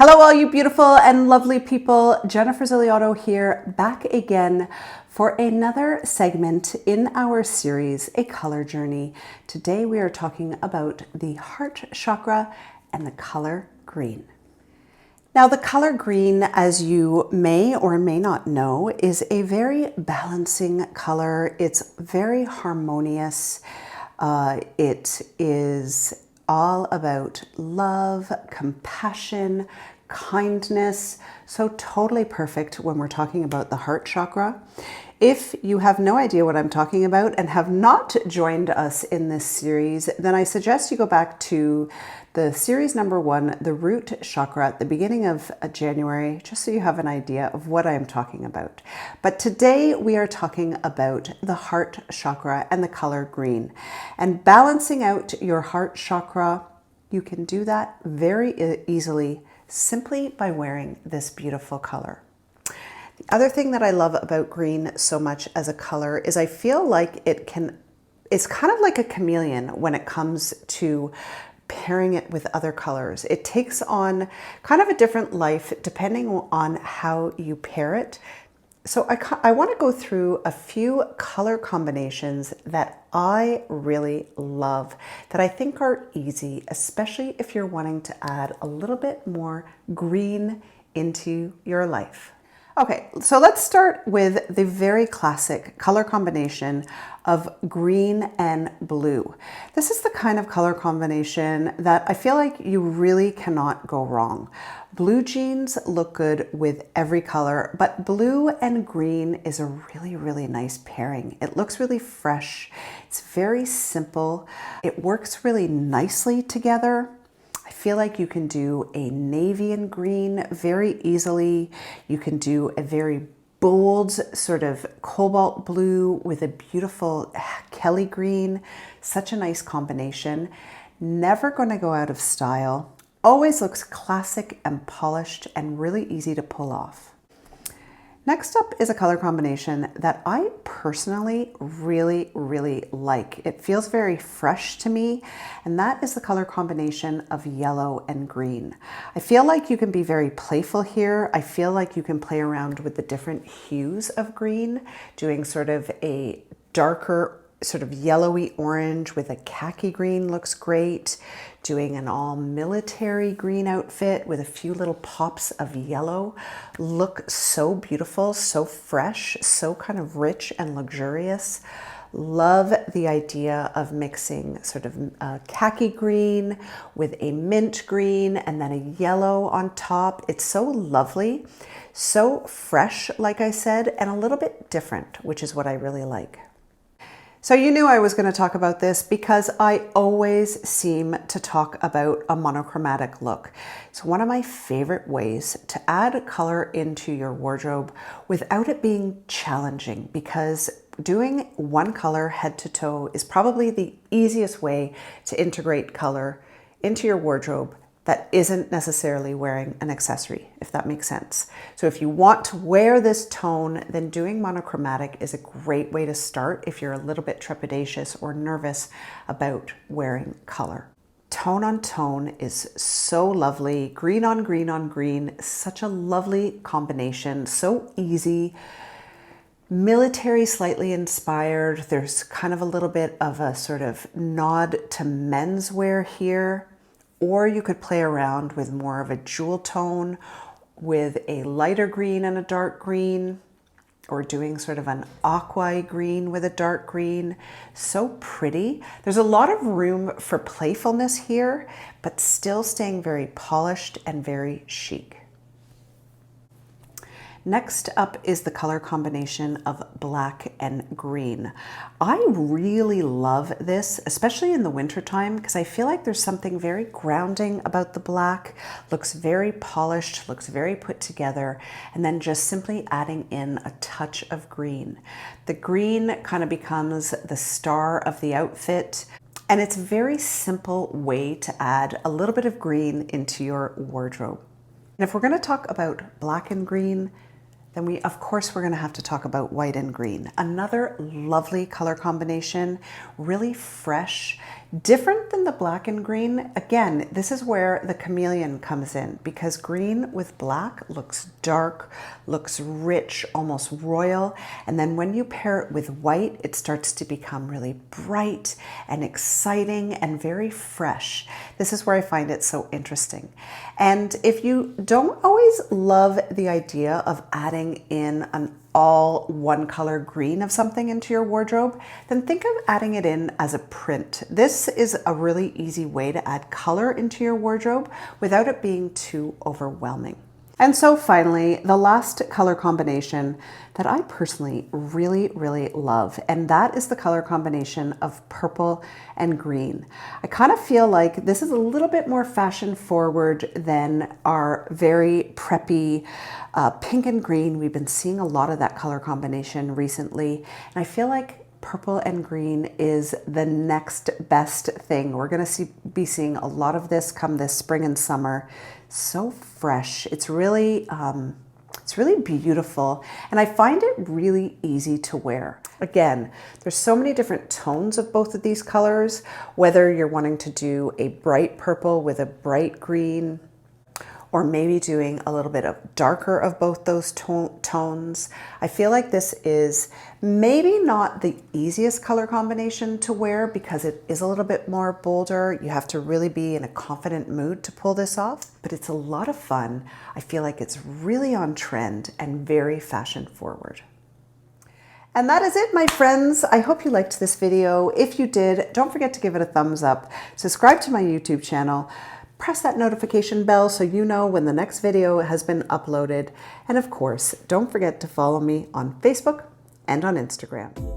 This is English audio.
Hello, all you beautiful and lovely people. Jennifer Ziliotto here, back again for another segment in our series, A Color Journey. Today we are talking about the heart chakra and the color green. Now, the color green, as you may or may not know, is a very balancing color. It's very harmonious. It is all about love, compassion, kindness. So totally perfect when we're talking about the heart chakra. If you have no idea what I'm talking about and have not joined us in this series, then I suggest you go back to the series number 1, the root chakra, at the beginning of January, just so you have an idea of what I am talking about. But today we are talking about the heart chakra and the color green. And balancing out your heart chakra, you can do that very easily simply by wearing this beautiful color. The other thing that I love about green so much as a color is I feel like it's kind of like a chameleon when it comes to pairing it with other colors. It takes on kind of a different life depending on how you pair it. So I want to go through a few color combinations that I really love, that I think are easy, especially if you're wanting to add a little bit more green into your life. Okay, so let's start with the very classic color combination of green and blue. This is the kind of color combination that I feel like you really cannot go wrong. Blue jeans look good with every color, but blue and green is a really, really nice pairing. It looks really fresh. It's very simple. It works really nicely together. I feel like you can do a navy and green very easily. You can do a very bold sort of cobalt blue with a beautiful Kelly green. Such a nice combination. Never going to go out of style. Always looks classic and polished and really easy to pull off. Next up is a color combination that I personally really, really like. It feels very fresh to me, and that is the color combination of yellow and green. I feel like you can be very playful here. I feel like you can play around with the different hues of green, doing sort of a darker sort of yellowy orange with a khaki green looks great. Doing an all military green outfit with a few little pops of yellow look so beautiful, so fresh, so kind of rich and luxurious. Love the idea of mixing sort of a khaki green with a mint green and then a yellow on top. It's so lovely, so fresh, like I said, and a little bit different, which is what I really like. So you knew I was going to talk about this because I always seem to talk about a monochromatic look. It's one of my favorite ways to add color into your wardrobe without it being challenging, because doing one color head to toe is probably the easiest way to integrate color into your wardrobe that isn't necessarily wearing an accessory, if that makes sense. So if you want to wear this tone, then doing monochromatic is a great way to start if you're a little bit trepidatious or nervous about wearing color. Tone on tone is so lovely. Green on green on green, such a lovely combination, so easy. Military, slightly inspired. There's kind of a little bit of a sort of nod to menswear here. Or you could play around with more of a jewel tone with a lighter green and a dark green, or doing sort of an aqua green with a dark green. So pretty. There's a lot of room for playfulness here, but still staying very polished and very chic. Next up is the color combination of black and green. I really love this, especially in the wintertime, because I feel like there's something very grounding about the black. Looks very polished, looks very put together, and then just simply adding in a touch of green. The green kind of becomes the star of the outfit, and it's a very simple way to add a little bit of green into your wardrobe. And if we're going to talk about black and green, then we're going to have to talk about white and green. Another lovely color combination, really fresh. Different than the black and green, again, this is where the chameleon comes in, because green with black looks dark, looks rich, almost royal. And then when you pair it with white, it starts to become really bright and exciting and very fresh. This is where I find it so interesting. And if you don't always love the idea of adding in an all one color green of something into your wardrobe, then think of adding it in as a print. This is a really easy way to add color into your wardrobe without it being too overwhelming. And so finally, the last color combination that I personally really love, and that is the color combination of purple and green. I kind of feel like this is a little bit more fashion forward than our very preppy pink and green. We've been seeing a lot of that color combination recently, and I feel like purple and green is the next best thing. We're going to be seeing a lot of this come this spring and summer. So fresh. It's really beautiful, and I find it really easy to wear. Again, there's so many different tones of both of these colors, whether you're wanting to do a bright purple with a bright green, or maybe doing a little bit of darker of both those tones. I feel like this is maybe not the easiest color combination to wear because it is a little bit more bolder. You have to really be in a confident mood to pull this off, but it's a lot of fun. I feel like it's really on trend and very fashion forward. And that is it, my friends. I hope you liked this video. If you did, don't forget to give it a thumbs up. Subscribe to my YouTube channel. Press that notification bell so you know when the next video has been uploaded. And of course, don't forget to follow me on Facebook and on Instagram.